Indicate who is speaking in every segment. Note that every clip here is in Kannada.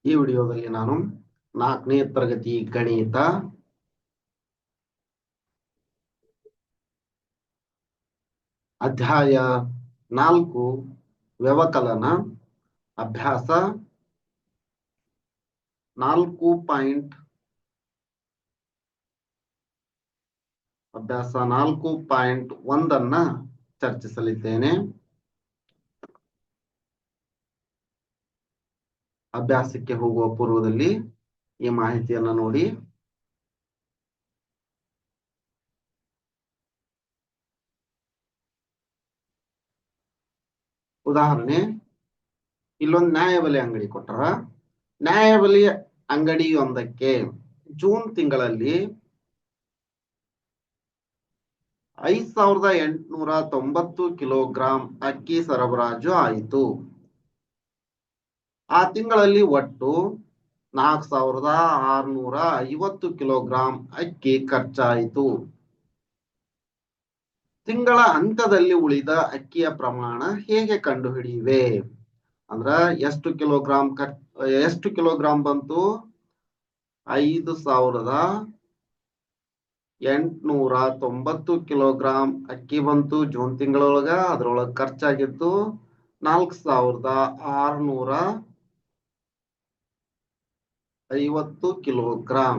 Speaker 1: ಈ ವಿಡಿಯೋದಲ್ಲಿ ನಾನು 4ನೇ ತರಗತಿ ಗಣಿತ ಅಧ್ಯಾಯ 4 ವ್ಯವಕಲನ ಅಭ್ಯಾಸ 4.1 ಅನ್ನ ಚರ್ಚಿಸಲಿದ್ದೇನೆ. ಅಭ್ಯಾಸಕ್ಕೆ ಹೋಗುವ ಪೂರ್ವದಲ್ಲಿ ಈ ಮಾಹಿತಿಯನ್ನು ನೋಡಿ. ಉದಾಹರಣೆ, ಇಲ್ಲೊಂದು ನ್ಯಾಯಬೆಲೆ ಅಂಗಡಿ ಕೊಟ್ಟರ. ನ್ಯಾಯಬೆಲೆ ಅಂಗಡಿಯೊಂದಕ್ಕೆ ಜೂನ್ ತಿಂಗಳಲ್ಲಿ 5890 ಕಿಲೋಗ್ರಾಂ ಅಕ್ಕಿ ಸರಬರಾಜು ಆಯಿತು. ಆ ತಿಂಗಳಲ್ಲಿ ಒಟ್ಟು 4650 ಕಿಲೋಗ್ರಾಂ ಅಕ್ಕಿ ಖರ್ಚಾಯಿತು. ತಿಂಗಳ ಅಂತ್ಯದಲ್ಲಿ ಉಳಿದ ಅಕ್ಕಿಯ ಪ್ರಮಾಣ ಹೇಗೆ ಕಂಡುಹಿಡಿಯುವೆ? ಅಂದ್ರ ಎಷ್ಟು ಕಿಲೋಗ್ರಾಂ ಬಂತು? 5890 ಕಿಲೋಗ್ರಾಂ ಅಕ್ಕಿ ಬಂತು ಜೂನ್ ತಿಂಗಳೊಳಗ. ಅದ್ರೊಳಗ ಖರ್ಚಾಗಿದ್ದು 4650 ಕಿಲೋಗ್ರಾಂ.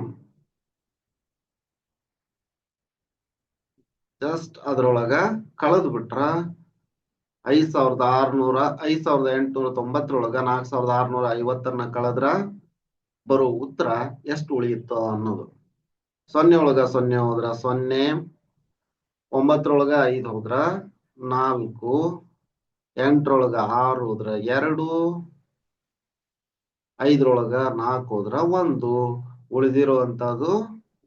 Speaker 1: ಜಸ್ಟ್ ಅದ್ರೊಳಗ ಕಳೆದ್ ಬಿಟ್ರ 5890 4650 ಕಳೆದ್ರ ಬರೋ ಉತ್ತರ ಎಷ್ಟು ಉಳಿಯುತ್ತೋ ಅನ್ನೋದು. 0 ಒಳಗ 0 ಹೋದ್ರ 0, 9 5 ಹೋದ್ರ 4, 8 6 ಹೋದ್ರ 2, 5 4 ಹೋದ್ರ 1. ಉಳಿದಿರುವಂತದ್ದು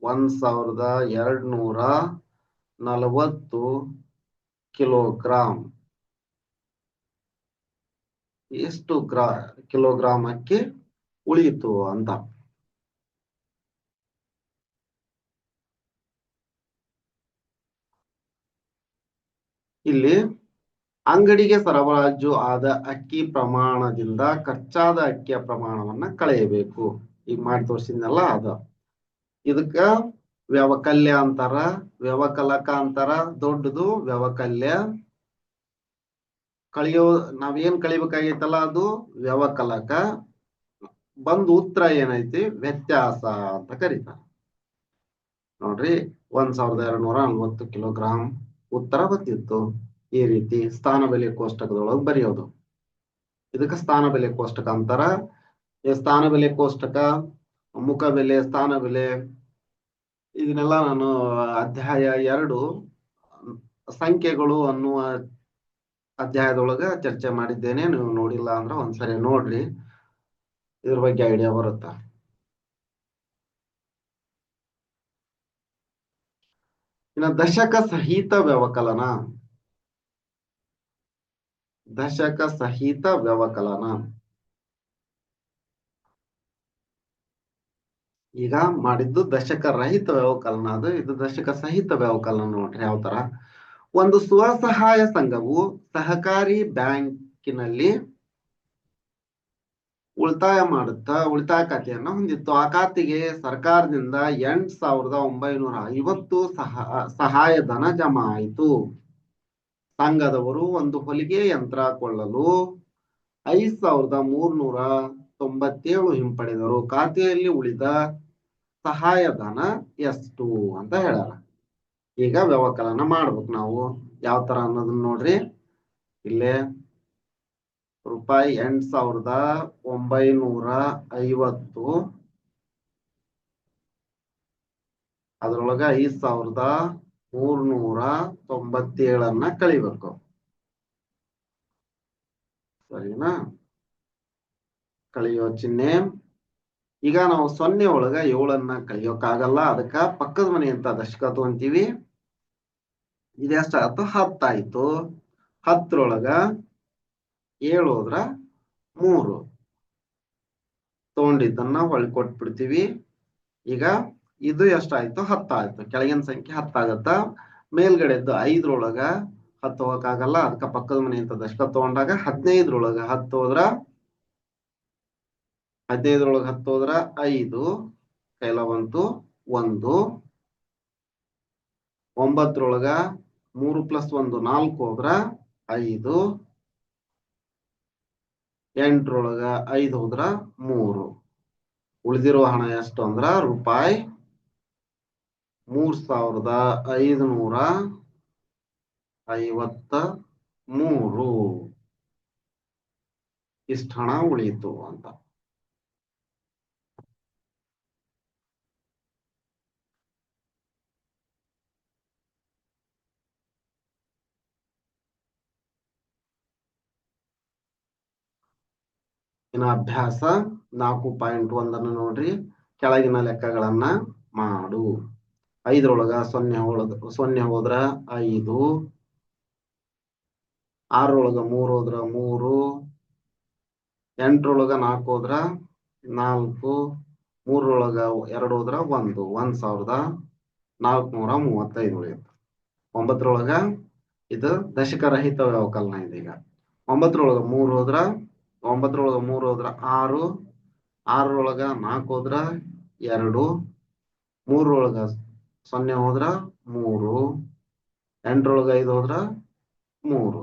Speaker 1: 1240 ಕಿಲೋಗ್ರಾಂ. ಎಷ್ಟು ಕಿಲೋಗ್ರಾಂ ಅಕ್ಕಿ ಉಳಿಯಿತು ಅಂತ. ಇಲ್ಲಿ ಅಂಗಡಿಗೆ ಸರಬರಾಜು ಆದ ಅಕ್ಕಿ ಪ್ರಮಾಣದಿಂದ ಖರ್ಚಾದ ಅಕ್ಕಿಯ ಪ್ರಮಾಣವನ್ನ ಕಳೆಯಬೇಕು. ಈಗ ಮಾಡಿ ತೋರಿಸಿದ್ನಲ್ಲ ಅದ. ಇದಕ್ಕ ವ್ಯವಕಲ್ಯ ಅಂತಾರ, ವ್ಯವಕಲಕ ಅಂತಾರ. ದೊಡ್ಡದು ವ್ಯವಕಲ್ಯ. ನಾವೇನ್ ಕಳಿಬೇಕಾಗೈತಲ್ಲ ಅದು ವ್ಯವಕಲಕ. ಬಂದು ಉತ್ತರ ಏನೈತಿ? ವ್ಯತ್ಯಾಸ ಅಂತ ಕರೀತಾರ. ನೋಡ್ರಿ, 1240 ಕಿಲೋಗ್ರಾಂ ಉತ್ತರ ಗೊತ್ತಿತ್ತು. ಈ ರೀತಿ ಸ್ಥಾನ ಬೆಲೆ ಕೋಷ್ಟಕದೊಳಗೆ ಬರೆಯೋದು. ಇದಕ್ಕೆ ಸ್ಥಾನ ಬೆಲೆ ಕೋಷ್ಟಕ ಅಂತಾರ. ಸ್ಥಾನ ಬೆಲೆ ಕೋಷ್ಟಕ, ಮುಖ ಬೆಲೆ, ಸ್ಥಾನ ಬೆಲೆ, ಇದನ್ನೆಲ್ಲ ನಾನು ಅಧ್ಯಾಯ 2 ಸಂಖ್ಯೆಗಳು ಅನ್ನುವ ಅಧ್ಯಾಯದೊಳಗ ಚರ್ಚೆ ಮಾಡಿದ್ದೇನೆ. ನೀವು ನೋಡಿಲ್ಲ ಅಂದ್ರೆ ಒಂದ್ಸರಿ ನೋಡ್ರಿ, ಇದ್ರ ಬಗ್ಗೆ ಐಡಿಯಾ ಬರುತ್ತ. ಇನ್ನು ದಶಕ ಸಹಿತ ವ್ಯವಕಲನ. ದಶಕ ಸಹಿತ ವ್ಯವಕಲನ ಈಗ ಮಾಡಿದ್ದು ದಶಕ ರಹಿತ ವ್ಯವಕಲನ. ಅದು ಇದು ದಶಕ ಸಹಿತ ವ್ಯವಕಲನ. ನೋಡ್ರಿ ಯಾವ ತರ. ಒಂದು ಸ್ವಸಹಾಯ ಸಂಘವು ಸಹಕಾರಿ ಬ್ಯಾಂಕಿನಲ್ಲಿ ಉಳಿತಾಯ ಉಳಿತಾಯ ಖಾತೆಯನ್ನು ಹೊಂದಿತ್ತು. ಆ ಖಾತೆಗೆ ಸರ್ಕಾರದಿಂದ 8950 ಸಹಾಯಧನ ಜಮಾ ಆಯಿತು. ಸಂಘದವರು ಒಂದು ಹೊಲಿಗೆ ಯಂತ್ರ ಕೊಳ್ಳಲು 5397 ಹಿಂಪಡೆದರು. ಖಾತೆಯಲ್ಲಿ ಉಳಿದ ಸಹಾಯಧನ ಎಷ್ಟು ಅಂತ ಹೇಳ್ಯಾರ. ಈಗ ವ್ಯವಕಲನ ಮಾಡ್ಬೇಕು ನಾವು. ಯಾವ ತರ ಅನ್ನೋದನ್ನ ನೋಡ್ರಿ. ಇಲ್ಲೇ ರೂಪಾಯಿ 8950, ಅದ್ರೊಳಗ 5397 ಕಳಿಬೇಕು. ಸರಿನಾ? ಕಳಿಯೋ ಚಿಹ್ನೆ. ಈಗ ನಾವು 0 ಒಳಗ 7 ಕಳಿಯೋಕ್ಕಾಗಲ್ಲ. ಅದಕ್ಕ ಪಕ್ಕದ ಮನೆ ಅಂತ ದಶಕ ತಗೊಂತೀವಿ. ಇದೆಷ್ಟಾಯ್ತು? 10 ಆಯ್ತು. 10 7 ಹೋದ್ರ 3 ತಗೊಂಡಿದ್ದನ್ನ ಹೊಳ್ಳಿ ಕೊಟ್ಬಿಡ್ತೀವಿ. ಈಗ ಇದು ಎಷ್ಟಾಯ್ತು? 10 ಆಯ್ತು. ಕೆಳಗಿನ ಸಂಖ್ಯೆ 10 ಆಗತ್ತ. ಮೇಲ್ಗಡೆದ್ದು 5 10 ಹೋಗಕ್ಕಾಗಲ್ಲ. ಅದಕ್ಕ ಪಕ್ಕದ ಮನೆ ಅಂತ ದಶಕ ತಗೊಂಡಾಗ 15 10 ಹೋದ್ರ 15 10 ಹೋದ್ರ 5 ಕೈಲ ಬಂತು 1. 9 3 + 1 4 ಹೋದ್ರ 5. 8 5 ಹೋದ್ರ 3. ಉಳಿದಿರುವ ಹಣ ಎಷ್ಟು ಅಂದ್ರ ರೂಪಾಯಿ 3553. ಇಷ್ಟ ಹಣ ಉಳಿಯಿತು ಅಂತ. ಇನ್ನು ಅಭ್ಯಾಸ 4.1 ನೋಡ್ರಿ. ಕೆಳಗಿನ ಲೆಕ್ಕಗಳನ್ನ ಮಾಡು. 5 0 ಹೋದ್ರ 5. 6 3 ಹೋದ್ರ 3. 8 4 ಹೋದ್ರ 4. 3 2 ಹೋದ್ರ 1. 1435 ಉಳಿಯುತ್ತೆ. 9 ಇದು ದಶಕ ರಹಿತ ವ್ಯವಕಲನ ಇದೀಗ. 9 3 ಹೋದ್ರ 6. 6 4 ಹೋದ್ರ 2. 3 0 ಹೋದ್ರ 3. 8 5 ಹೋದ್ರ 3.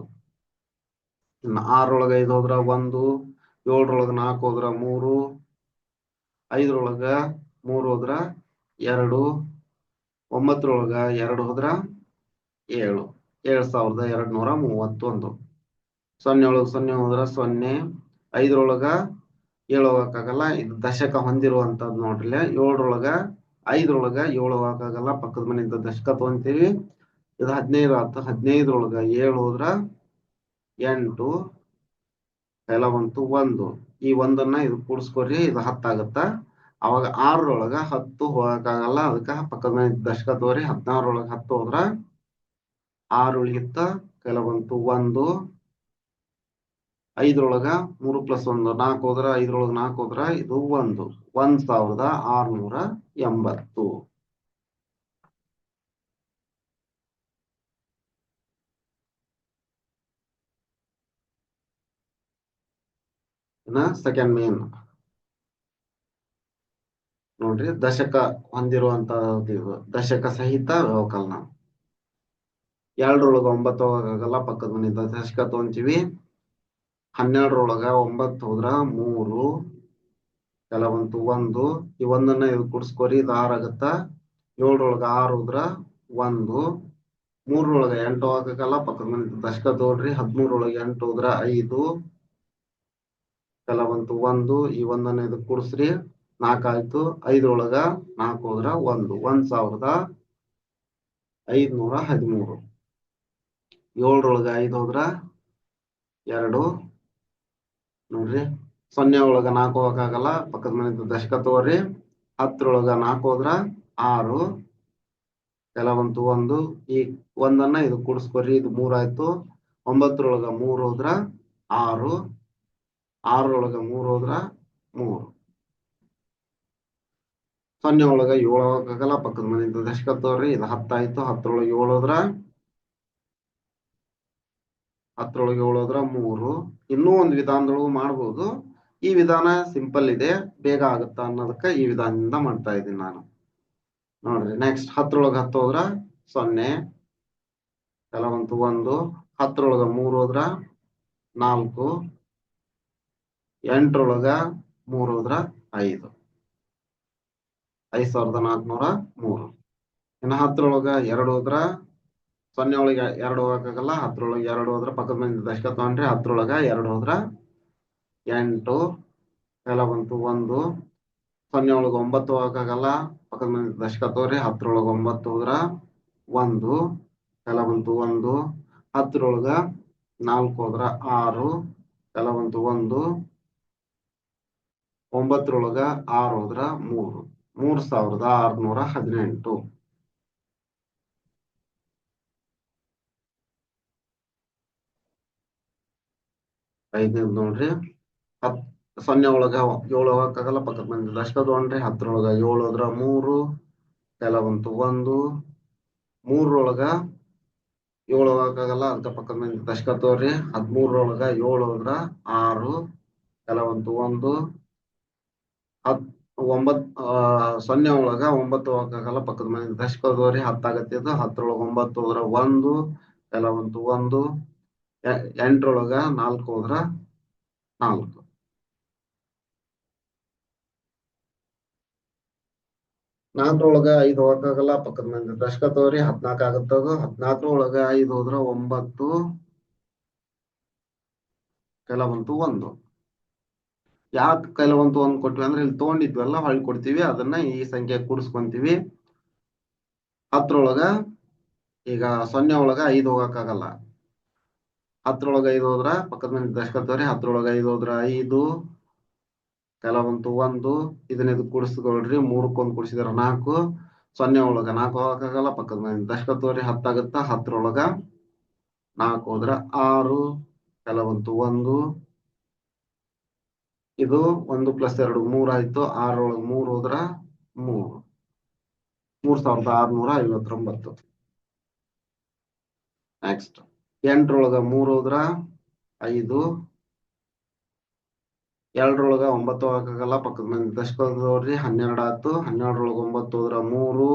Speaker 1: ಇನ್ನು 6 5 ಹೋದ್ರ 1. 7 4 ಹೋದ್ರ 3. 5 3 ಹೋದ್ರ 2. 9 2 ಹೋದ್ರ 7. 7231. 0 0 ಹೋದ್ರ 0. 5 7 ಹೋಗಕ್ಕಾಗಲ್ಲ. ಇದು ದಶಕ ಹೊಂದಿರುವಂತದ್ದು ನೋಡ್ರಿ. 7 5 7 ಹೋಗಕ್ಕಾಗಲ್ಲ. ಪಕ್ಕದ ಮನೆಯಿಂದ ದಶಕ ತಗೊಂತೀವಿ. ಇದು 15 ಆಯ್ತು. 15 7 ಹೋದ್ರ 8. ಎಲ್ಲ ಬಂತು 1. ಈ 1 ಇದು ಕೂಡಿಸ್ಕೊರಿ. ಇದು 10 ಆಗತ್ತ. ಅವಾಗ 6 10 ಹೋಗಕ್ಕಾಗಲ್ಲ. ಅದಕ್ಕೆ ಪಕ್ಕದ ಮನೆ ದಶಕ ತಗೋರಿ. 16 10 ಹೋದ್ರ 6 ಉಳಿಯುತ್ತ. ಕೆಲ ಬಂತು 1. 5 3 + 1 4 ಹೋದ್ರ 5 4 ಹೋದ್ರ ಇದು 1. 1680. ಇನ್ನ ಸೆಕೆಂಡ್ ಮೇನ್ ನೋಡ್ರಿ. ದಶಕ ಹೊಂದಿರುವಂತದ್ದು ಇದು ದಶಕ ಸಹಿತ ವ್ಯವಕಲನ. 2 9 ಹೋಗಕ್ಕಾಗಲ್ಲ. ಪಕ್ಕದ ಮನೆಯಿಂದ ದಶಕ ತಗೊಂತೀವಿ. 12 9 ಹೋದ್ರ 3. ಕೆಲ ಬಂತು 1. ಈ 1 ಇದು ಕೂಡಿಸ್ಕೊರಿ. ಇದು 6 ಆಗತ್ತ. 7 6 ಹೋದ್ರ 1. 3 8 ಹೋಗಕ್ಕಾಗಲ್ಲ. ಪಕ್ಕದ ಮನೆಯಿಂದ ದಶಕ ತಗೊಳ್ರಿ. 13 8 ಹೋದ್ರ 5. ಕೆಲ ಬಂತು 1. ಈ 1 ಇದು ಕೂಡಿಸ್ರಿ. 4 ಆಯ್ತು. 5 4 ಹೋದ್ರ 1. 1513. 7 5 ಹೋದ್ರ 2. ನೋಡ್ರಿ. 0 4 ಹೋಗಕ್ಕಾಗಲ್ಲ. ಪಕ್ಕದ ಮನೆಯಿಂದ ದಶಕ ತಗೋರಿ. 10 4 ಹೋದ್ರ 6. ಕೆಲ ಬಂತು 1. ಈ 1 ಇದು ಕೂಡಿಸ್ಕೊರಿ. ಇದು 3 ಆಯ್ತು. 9 3 ಹೋದ್ರ 6. 6 3 ಹೋದ್ರ 3. 0 7 ಹೋಗಕ್ಕಾಗಲ್ಲ. ಪಕ್ಕದ ಮನೆಯಿಂದ ದಶಕ ತಗೋರಿ. ಇದು 10 ಆಯ್ತು. 10 7 ಹೋದ್ರ 3. ಇನ್ನೂ ಒಂದು ವಿಧಾನದೊಳಗೂ ಮಾಡ್ಬೋದು. ಈ ವಿಧಾನ ಸಿಂಪಲ್ ಇದೆ, ಬೇಗ ಆಗುತ್ತಾ ಅನ್ನೋದಕ್ಕೆ ಈ ವಿಧಾನದಿಂದ ಮಾಡ್ತಾ ಇದ್ದೀನಿ ನಾನು. ನೋಡ್ರಿ. ನೆಕ್ಸ್ಟ್ 10 10 ಹೋದ್ರ 0. ಕೆಲ ಬಂತು 1. 10 3 ಹೋದ್ರ 4. 8 3 ಹೋದ್ರ 5. 5403. ಇನ್ನು 10 2 ಹೋದ್ರ 0 2 ಹೋಗಕ್ಕಾಗಲ್ಲ. 10 2 ಹೋದ್ರ ಪಕ್ಕದ ಮನೆಯಿಂದ ದಶಕ ತಗೊಂಡ್ರಿ. 10 2 ಹೋದ್ರ 8. ಕೆಲ ಬಂತು 1. 0 9 ಹೋಗಕ್ಕಾಗಲ್ಲ. ಪಕ್ಕದ ಮನೆಯಿಂದ ದಶಕ ತಗೋರಿ. 10 9 ಹೋದ್ರ 1. ಕೆಲ ಬಂತು 1. 10 4 ಹೋದ್ರ 6. ಕೆಲ ಬಂತು 1. 9 6 ಹೋದ್ರ 3. 3618. 5 ನೋಡ್ರಿ. 0 7 ಹೋಗಕ್ಕಾಗಲ್ಲ. ಪಕ್ಕದ ಮನೆಯಿಂದ ದಶಕ ತಗೊಂಡ್ರಿ. 10 7 ಹೋದ್ರ 3. ಕೆಲ ಬಂತು 1. 3 7 ಹೋಗಕ್ಕಾಗಲ್ಲ. ಅದಕ್ಕೆ ಪಕ್ಕದ ಮನೆಯಿಂದ ದಶಕ ತಗೋರಿ. 13 7 ಹೋದ್ರ 6. ಕೆಲ ಬಂತು 1. ಹತ್ 0 ಒಳಗ 9 ಹೋಗಕ್ಕಾಗಲ್ಲ, ಪಕ್ಕದ ಮನೆ ದಶಕದವ್ರಿ 10 ಆಗತ್ತೆ. ಇದು 10 9 ಹೋದ್ರ 1, ಕೆಲ ಬಂತು 1. 8 4 ಹೋದ್ರ 4. 4 5 ಹೋಗಕ್ಕಾಗಲ್ಲ, ಪಕ್ಕದ ಮನೆ ದಶಕದವ್ರಿ 14 ಆಗತ್ತದು. 14 5 ಹೋದ್ರ 9, ಕೆಲ ಬಂತು 1. ಯಾಕೆ ಕೆಲವೊಂದು 1 ಕೊಟ್ವಿ ಅಂದ್ರೆ ಇಲ್ಲಿ ತಗೊಂಡಿದ್ವಲ್ಲ ಹೊಳ್ಳಿ ಕೊಡ್ತೀವಿ, ಅದನ್ನ ಈ ಸಂಖ್ಯೆ ಕೂಡಿಸ್ಕೊಂತೀವಿ. 10 ಈಗ 0 5 ಹೋಗಕ್ಕಾಗಲ್ಲ. 10 5 ಹೋದ್ರ ಪಕ್ಕದ ಮನೆ ದಶಕದವ್ರಿ 10 5 ಹೋದ್ರ 5, ಕೆಲ ಬಂತು 1. ಇದನ್ನ ಇದು ಕೂಡಿಸ್ಕೊಳ್ರಿ, 3ಕ್ಕೆ1 ಕೂಡಿಸಿದ್ರ 4. 0 4 ಹೋಗಕ್ಕಾಗಲ್ಲ, ಪಕ್ಕದ ಮನೆ ದಶಕದವ್ರಿ 10 ಆಗತ್ತ. 10 4 ಹೋದ್ರ 6, ಕೆಲ ಬಂತು 1. ಇದು 1 + 2 3 ಆಯ್ತು. 6 3 ಹೋದ್ರ 3, 3659. ನೆಕ್ಸ್ಟ್ 8 3 ಹೋದ್ರ 5. 2 9 ಹೋಗಕ್ಕಾಗಲ್ಲ, ಪಕ್ಕದ ಮನೆ ದಶಕದವ್ರಿ 12 ಆಯ್ತು. 12 9 ಹೋದ್ರ 3,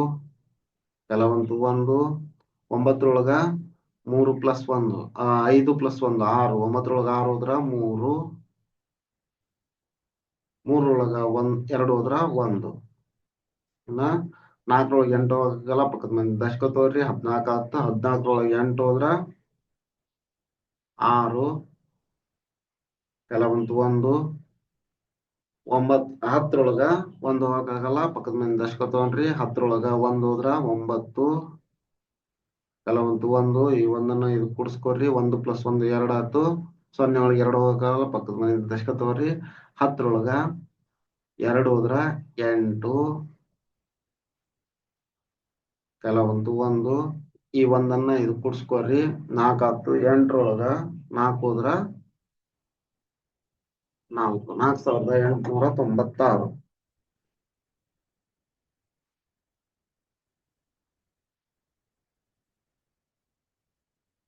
Speaker 1: ಕೆಲ ಬಂತು 1. 9 3 + 1 5 + 1 6. 9 6 ಹೋದ್ರ 3. 3 2 ಹೋದ್ರ 1. ಇನ್ನ 4 8 ಹೋಗಕ್ಕಾಗಲ್ಲ, ಪಕ್ಕದ ಮನೆ ದಶಕದವ್ರಿ 14 ಆಯ್ತು. 14 8 ಹೋದ್ರ 6, ಕೆಲ ಬಂತು 1. 10 1 ಹೋಗಕ್ಕಾಗಲ್ಲ, ಪಕ್ಕದ ಮನೆ ದಶಕದವ್ರಿ 10 1 ಹೋದ್ರ 9, ಕೆಲ ಬಂತು 1. ಈ 1 ಇದು ಕೂಡಿಸ್ಕೊಡ್ರಿ, 1 + 1 2 ಆಯ್ತು. 0 2 ಹೋಗಕ್ಕಾಗಲ್ಲ, ಪಕ್ಕದ ಮನೆ ದಶಕದವ್ರಿ 10 2 ಹೋದ್ರ 8, ಕೆಲ ಬಂತು 1. ಈ 1 ಇದು ಕೂಡಿಸ್ಕೊಡ್ರಿ, 4 ಆಯ್ತು. 8 4 ಹೋದ್ರ 4, 4896.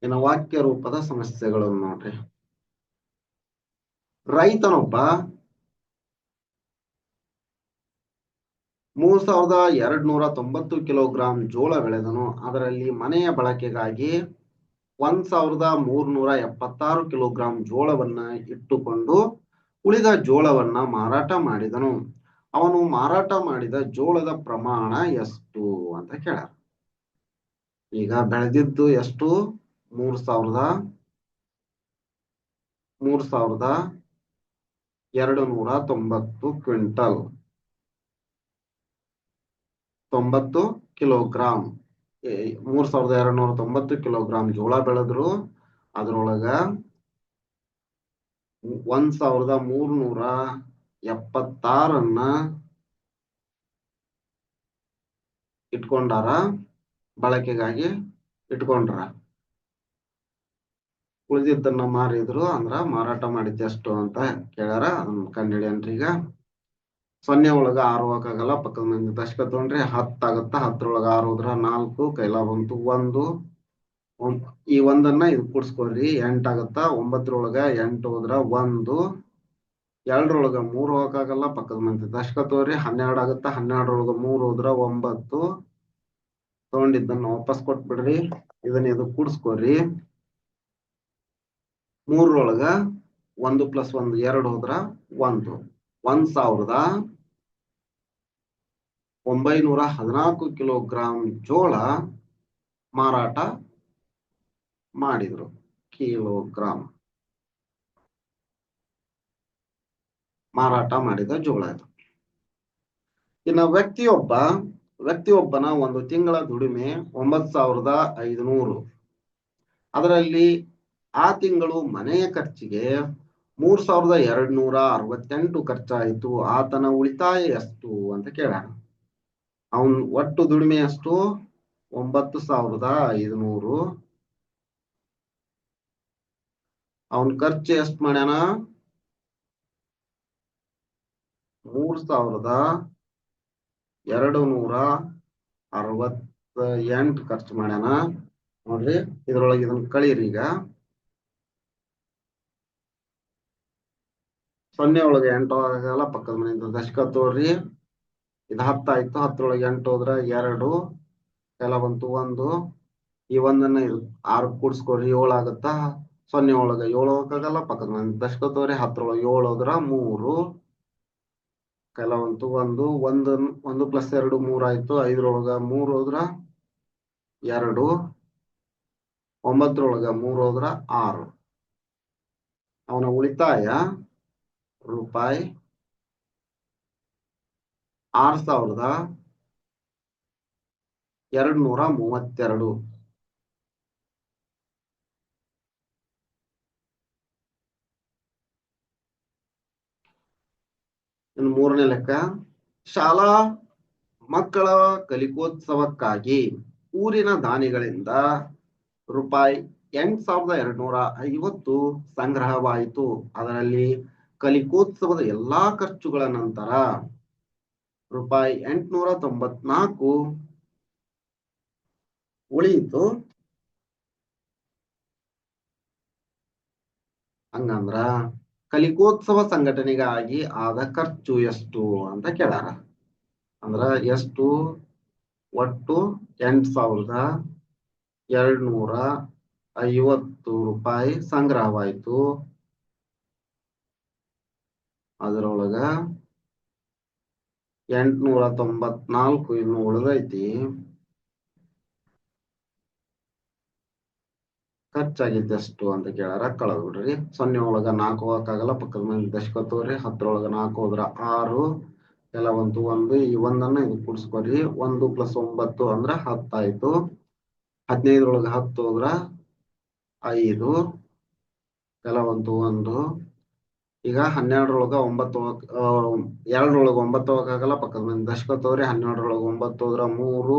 Speaker 1: ಇನ್ನು ವಾಕ್ಯ ರೂಪದ ಸಮಸ್ಯೆಗಳನ್ನು ನೋಡ್ರಿ. ರೈತನೊಬ್ಬ 3290 ಕಿಲೋಗ್ರಾಂ ಜೋಳ ಬೆಳೆದನು. ಅದರಲ್ಲಿ ಮನೆಯ ಬಳಕೆಗಾಗಿ 1376 ಕಿಲೋಗ್ರಾಂ ಜೋಳವನ್ನ ಇಟ್ಟುಕೊಂಡು ಉಳಿದ ಜೋಳವನ್ನ ಮಾರಾಟ ಮಾಡಿದನು. ಅವನು ಮಾರಾಟ ಮಾಡಿದ ಜೋಳದ ಪ್ರಮಾಣ ಎಷ್ಟು ಅಂತ ಕೇಳ. ಈಗ ಬೆಳೆದಿದ್ದು ಎಷ್ಟು? 3290 ಕ್ವಿಂಟಲ್, 90 ಕಿಲೋಗ್ರಾಂ. 3290 ಕಿಲೋಗ್ರಾಂ ಜೋಳ ಬೆಳೆದ್ರು. ಅದ್ರೊಳಗ 1376 ಇಟ್ಕೊಂಡಾರ, ಬಳಕೆಗಾಗಿ ಇಟ್ಕೊಂಡ್ರ. ಉಳಿದಿದ್ದನ್ನ ಮಾರಿದ್ರು, ಅಂದ್ರ ಮಾರಾಟ ಮಾಡಿದ್ದೆಷ್ಟು ಅಂತ ಕೇಳ್ಯಾರ. ಅದನ್ನ ಕಂಡಿಡಿಯನ್ರಿ. ಈಗ 0 6 ಹೋಗಕ್ಕಾಗಲ್ಲ, ಪಕ್ಕದ ಮನೆ ದಶಕ ತಗೊಂಡ್ರಿ 10 ಆಗತ್ತ. 10 6 ಹೋದ್ರ 4, ಕೈಲ ಬಂತು 1. ಈ 1 ಇದು ಕೂಡಿಸ್ಕೊಳ್ರಿ, 8 ಆಗತ್ತ. 9 8 ಹೋದ್ರ 1. 2 3 ಹೋಗಕ್ಕಾಗಲ್ಲ, ಪಕ್ಕದ ಮನೆ ದಶಕ ತಗೋರಿ 12 ಆಗತ್ತ. 12 3 ಹೋದ್ರ 9. ತಗೊಂಡಿದ್ದನ್ನ ವಾಪಸ್ ಕೊಟ್ಬಿಡ್ರಿ. ಇದನ್ನ ಇದು ಕೂಡಿಸ್ಕೊರಿ. 3 1 + 1 2 ಹೋದ್ರ 1. 1914 ಕಿಲೋಗ್ರಾಂ ಜೋಳ ಮಾರಾಟ ಮಾಡಿದ್ರು. ಕಿಲೋಗ್ರಾಂ ಮಾರಾಟ ಮಾಡಿದ ಜೋಳ ಇದು. ಇನ್ನು ವ್ಯಕ್ತಿಯೊಬ್ಬನ ಒಂದು ತಿಂಗಳ ದುಡಿಮೆ 9500. ಅದರಲ್ಲಿ ಆ ತಿಂಗಳು ಮನೆಯ ಖರ್ಚಿಗೆ 3268 ಖರ್ಚಾಯಿತು. ಆತನ ಉಳಿತಾಯ ಎಷ್ಟು ಅಂತ ಕೇಳ್ಯಾನ. ಅವನ್ ಒಟ್ಟು ದುಡಿಮೆ ಎಷ್ಟು? 9500. ಅವನ್ ಖರ್ಚು ಎಷ್ಟು ಮಾಡ್ಯಾನ? 3268 ಖರ್ಚು ಮಾಡ್ಯಾನ. ನೋಡ್ರಿ, ಇದ್ರೊಳಗೆ ಇದನ್ನ ಕಳೀರಿ. ಈಗ 0 ಒಳಗೆ 8 ಹೋಗಲ್ಲ ಪಕ್ಕದ ಮನೆಯಿಂದ ದಶಕ ತೋರಿ. ಇದು 10 ಆಯ್ತು. 10 ಒಳಗೆ 8 ಹೋದ್ರ 2, ಕೆಲ ಬಂತು 1. ಈ 1ಅನ್ನ 6 ಕೂಡ್ಸ್ಕೊಡ್ರಿ 7 ಆಗುತ್ತಾ. 0 ಒಳಗೆ 7 ಹೋಗಕ್ಕಾಗಲ್ಲ ಪಕ್ಕದ ಮನೆ ದಶಕ ತೋರಿ. 10 ಒಳಗೆ 7 ಹೋದ್ರ 3, ಕೆಲ ಬಂತು 1. 1 + 2 3 ಆಯ್ತು. 5ರೊಳಗ 3 ಹೋದ್ರ 2, 9ರೊಳಗ 3 ಹೋದ್ರ 6. ಅವನ ಉಳಿತಾಯ ರೂಪಾಯಿ 6,232. ಇನ್ನು 3ನೇ ಲೆಕ್ಕ. ಶಾಲಾ ಮಕ್ಕಳ ಕಲಿಕೋತ್ಸವಕ್ಕಾಗಿ ಊರಿನ ದಾನಿಗಳಿಂದ ರೂಪಾಯಿ 8,250 ಸಂಗ್ರಹವಾಯಿತು. ಅದರಲ್ಲಿ ಕಲಿಕೋತ್ಸವದ ಎಲ್ಲಾ ಖರ್ಚುಗಳ ನಂತರ ರೂಪಾಯಿ 894 ಉಳಿಯಿತು. ಹಂಗಂದ್ರ ಕಲಿಕೋತ್ಸವ ಸಂಘಟನೆಗಾಗಿ ಆದ ಖರ್ಚು ಎಷ್ಟು ಅಂತ ಕೇಳಾರ. ಅಂದ್ರ ಎಷ್ಟು? ಒಟ್ಟು 8,250 ರೂಪಾಯಿ ಸಂಗ್ರಹವಾಯಿತು. ಅದರೊಳಗ 894 ಇನ್ನು ಉಳಿದೈತಿ. ಖರ್ಚಾಗಿದ್ದೆಷ್ಟು ಅಂತ ಕೇಳಾರ. ಕಳೆದ್ ಬಿಡ್ರಿ. 0 ಒಳಗ 4 ಹೋಗಕ್ಕಾಗಲ್ಲ ಪಕ್ಕದ ಮನೆ ದಶಕ ತೋರಿ. 10ರೊಳಗ 4 ಹೋದ್ರ 6, ಕೆಲ ಬಂತು 1. ಈ 1ಅನ್ನ ಇದು ಕೂಡ್ಸ್ಕೊಡ್ರಿ. 1 + 9 ಅಂದ್ರ 10 ಆಯ್ತು. 15ರೊಳಗ 10 ಹೋದ್ರ 5, ಕೆಲ ಬಂತು 1. ಈಗ 12ರೊಳಗ 9 2ರೊಳಗ 9 ಹೋಗಕ್ಕಾಗಲ್ಲ ಪಕ್ಕದ ಮನೆ ದಶಕ ತೋರಿ. 12ರೊಳಗ 9 ಹೋದ್ರ 3,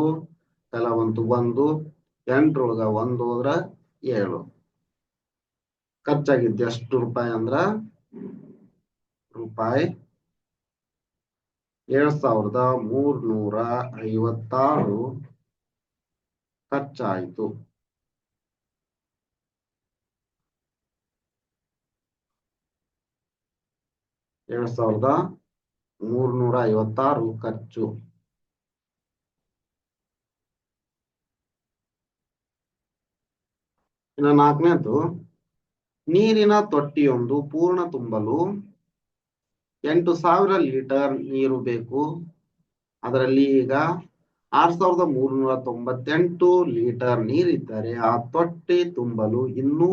Speaker 1: ಕೆಲ ಬಂತು 1. 8ರೊಳಗ 1 ಹೋದ್ರ 7. ಖರ್ಚಾಗಿದ್ದು ಎಷ್ಟು ರೂಪಾಯಿ ಅಂದ್ರ ರೂಪಾಯಿ 7,356 ಖರ್ಚಾಯಿತು. ಖರ್ಚು. ಇನ್ನು 4ನೇದು, ನೀರಿನ ತೊಟ್ಟಿಯೊಂದು ಪೂರ್ಣ ತುಂಬಲು 8,000 ಲೀಟರ್ ನೀರು ಬೇಕು. ಅದರಲ್ಲಿ ಈಗ 6,398 ಲೀಟರ್ ನೀರಿದ್ದರೆ ಆ ತೊಟ್ಟಿ ತುಂಬಲು ಇನ್ನೂ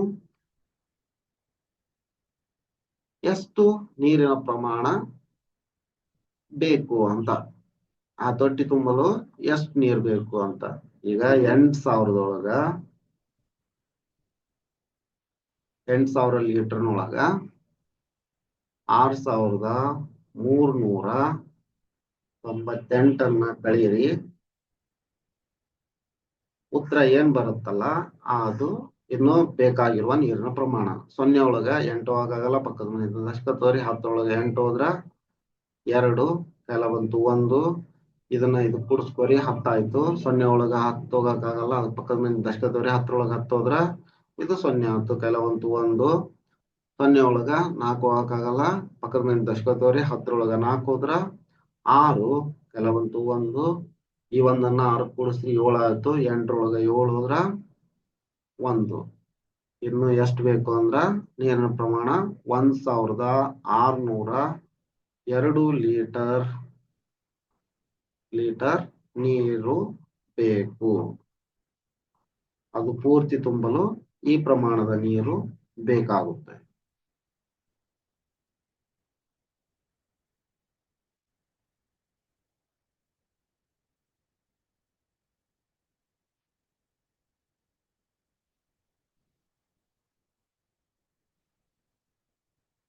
Speaker 1: ಎಷ್ಟು ನೀರಿನ ಪ್ರಮಾಣ ಬೇಕು ಅಂತ. ಆ ತೊಟ್ಟಿ ತುಂಬಲು ಎಷ್ಟು ನೀರು ಬೇಕು ಅಂತ. ಈಗ 8,000 ಲೀಟರ್ನೊಳಗ 6,398 ಕಳೀರಿ. ಉತ್ತರ ಏನ್ ಬರುತ್ತಲ್ಲ ಅದು ಇನ್ನು ಬೇಕಾಗಿರುವ ನೀರಿನ ಪ್ರಮಾಣ. 0 ಒಳಗ 8 ಹೋಗಕ್ಕಾಗಲ್ಲ ಪಕ್ಕದ ಮನೆ ದಶಕ ತೋರಿ. 10ರೊಳಗ 8 ಹೋದ್ರ 2, ಕೆಲ ಬಂತು 1. ಇದನ್ನ ಇದು ಕೂಡ್ಸ್ಕೊರಿ. 10 ಆಯ್ತು. 0 ಒಳಗ 10 ಹೋಗಕ್ಕಾಗಲ್ಲ ಅದು ಪಕ್ಕದ ಮನೆ ದಶಕ ತೋರಿ. 10ರೊಳಗ 10 ಹೋದ್ರ ಇದು 0 ಆಯ್ತು. ಕೆಲ ಬಂತು 1. 0 ಒಳಗ 4 ಹೋಗಕ್ಕಾಗಲ್ಲ ಪಕ್ಕದ ಮನೆ ದಶಕ ತೋರಿ. 10ರೊಳಗ 4 ಹೋದ್ರ 6, ಕೆಲ ಬಂತು 1. ಈ 1ಅನ್ನ 6 ಕೂಡಿಸ್ರಿ 7 ಆಯ್ತು. 8ರೊಳಗ 7 ಹೋದ್ರ 1. ಇನ್ನು ಎಷ್ಟು ಬೇಕು ಅಂದ್ರ ನೀರಿನ ಪ್ರಮಾಣ 1,602 ಲೀಟರ್ ನೀರು ಬೇಕು. ಅದು ಪೂರ್ತಿ ತುಂಬಲು ಈ ಪ್ರಮಾಣದ ನೀರು ಬೇಕಾಗುತ್ತೆ.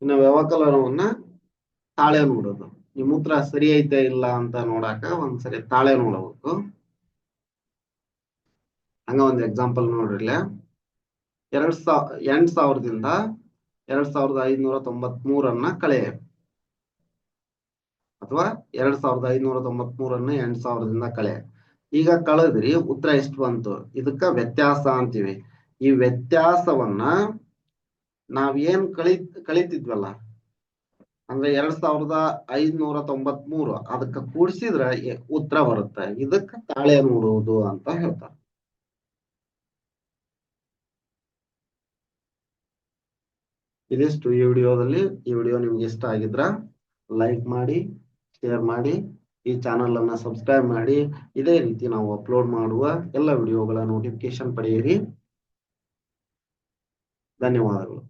Speaker 1: ಇನ್ನು ವ್ಯವಕಲನವನ್ನ ತಾಳೆ ನೋಡೋದು. ನಿಮ್ಮ ಉತ್ತರ ಸರಿ ಐತೆ ಇಲ್ಲ ಅಂತ ನೋಡಾಕ ಒಂದ್ಸರಿ ತಾಳೆ ನೋಡಬೇಕು. ಹಂಗ ಒಂದ್ ಎಕ್ಸಾಂಪಲ್ ನೋಡ್ರಿ. 8,000ದಿಂದ 2,593 ಕಳೆ, ಅಥವಾ 2,593 8,000ದಿಂದ ಕಳೆ. ಈಗ ಕಳೆದ್ರಿ ಉತ್ತರ ಎಷ್ಟು ಬಂತು? ಇದಕ್ಕ ವ್ಯತ್ಯಾಸ ಅಂತೀವಿ. ಈ ವ್ಯತ್ಯಾಸವನ್ನ ನಾವೇನ್ ಕಳಿತಿದ್ವಲ್ಲ ಅಂದ್ರೆ 2593 ಅದಕ್ಕ ಕೂಡಿಸಿದ್ರ ಉತ್ತರ ಬರುತ್ತೆ. ಇದಕ್ಕ ತಾಳೆ ನೋಡುವುದು ಅಂತ ಹೇಳ್ತಾರೆ. ಇದಿಷ್ಟು ಈ ವಿಡಿಯೋದಲ್ಲಿ. ಈ ವಿಡಿಯೋ ನಿಮ್ಗೆ ಇಷ್ಟ ಆಗಿದ್ರ ಲೈಕ್ ಮಾಡಿ, ಶೇರ್ ಮಾಡಿ, ಈ ಚಾನಲ್ ಅನ್ನ ಸಬ್ಸ್ಕ್ರೈಬ್ ಮಾಡಿ. ಇದೇ ರೀತಿ ನಾವು ಅಪ್ಲೋಡ್ ಮಾಡುವ ಎಲ್ಲ ವಿಡಿಯೋಗಳ ನೋಟಿಫಿಕೇಶನ್ ಪಡೆಯಿರಿ. ಧನ್ಯವಾದಗಳು.